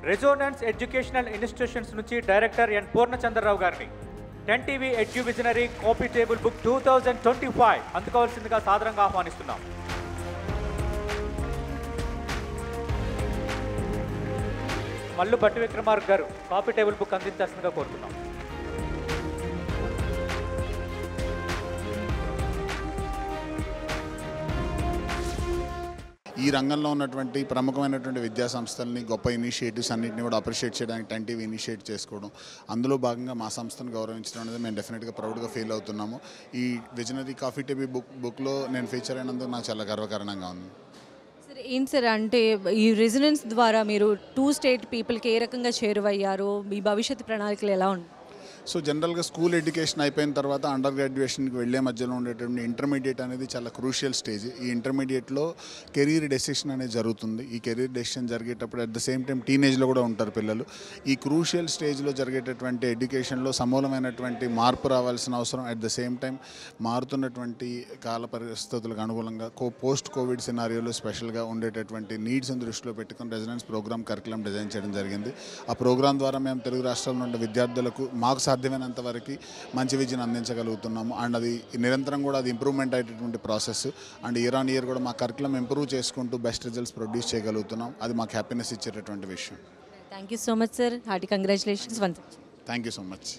Resonance educational institutions నుంచి director N Purnachandrarao గారిని 10 TV ఎడ్యు visionary copy table book 2025 అందుకోవాల్సిందిగా సాదరంగా ఆహ్వానిస్తున్నాం. మల్లు భట్టి విక్రమార్క గారు కాపీ టేబుల్ బుక్ అందించాల్సిందిగా కోరుతున్నాం. ఈ రంగంలో ఉన్నటువంటి ప్రముఖమైనటువంటి విద్యా సంస్థల్ని గొప్ప ఇనిషియేటివ్స్ అన్నింటినీ కూడా అప్రిషియేట్ చేయడానికి 10 టీవీ ఇనిషియేట్ చేసుకోవడం, అందులో భాగంగా మా సంస్థను గౌరవించడం అనేది మేము డెఫినెట్గా ప్రౌడ్గా ఫీల్ అవుతున్నాము. ఈ విజనరీ కాఫీ టేబుల్ బుక్లో నేను ఫీచర్ అయినందుకు నాకు చాలా గర్వకారణంగా ఉంది. సార్ ఏంటి సార్, అంటే ఈ రెసిడెన్స్ ద్వారా మీరు 2 స్టేట్ పీపుల్కి ఏ రకంగా చేరువయ్యారు, మీ భవిష్యత్తు ప్రణాళికలు ఎలా ఉన్నాయి? సో జనరల్గా స్కూల్ ఎడ్యుకేషన్ అయిపోయిన తర్వాత అండర్ గ్రాడ్యుయేషన్కి వెళ్ళే మధ్యలో ఉండేటువంటి ఇంటర్మీడియట్ అనేది చాలా క్రూషియల్ స్టేజ్. ఈ ఇంటర్మీడియట్లో కెరీర్ డెసిషన్ అనేది జరుగుతుంది. ఈ కెరీర్ డెసిషన్ జరిగేటప్పుడు అట్ ద సేమ్ టైం టీనేజ్లో కూడా ఉంటారు పిల్లలు. ఈ క్రూషియల్ స్టేజ్లో జరిగేటటువంటి ఎడ్యుకేషన్లో సమూలమైనటువంటి మార్పు రావాల్సిన అవసరం, అట్ ద సేమ్ టైం మారుతున్నటువంటి కాల పరిస్థితులకు అనుగుణంగా పోస్ట్ కోవిడ్ సినారియోలో స్పెషల్గా ఉండేటటువంటి నీడ్స్ని దృష్టిలో పెట్టుకుని రెసిడెన్స్ ప్రోగ్రామ్ కరికులం డిజైన్ చేయడం జరిగింది. ఆ ప్రోగ్రామ్ ద్వారా మేము తెలుగు రాష్ట్రాల్లో ఉన్న విద్యార్థులకు మాకు సాధ్యమైనంత వరకు మంచి విద్యను అందించగలుగుతున్నాము. అండ్ అది నిరంతరం కూడా అది ఇంప్రూవ్మెంట్ అయ్యేటటువంటి process. And year on year కూడా మా కరికులం ఇంప్రూవ్ చేసుకుంటూ బెస్ట్ రిజల్ట్స్ ప్రొడ్యూస్ చేయగలుగుతున్నాం. అది మాకు హ్యాపీనెస్ ఇచ్చేటటువంటి విషయం. Thank you so much sir. Hearty congratulations once. Thank you so much.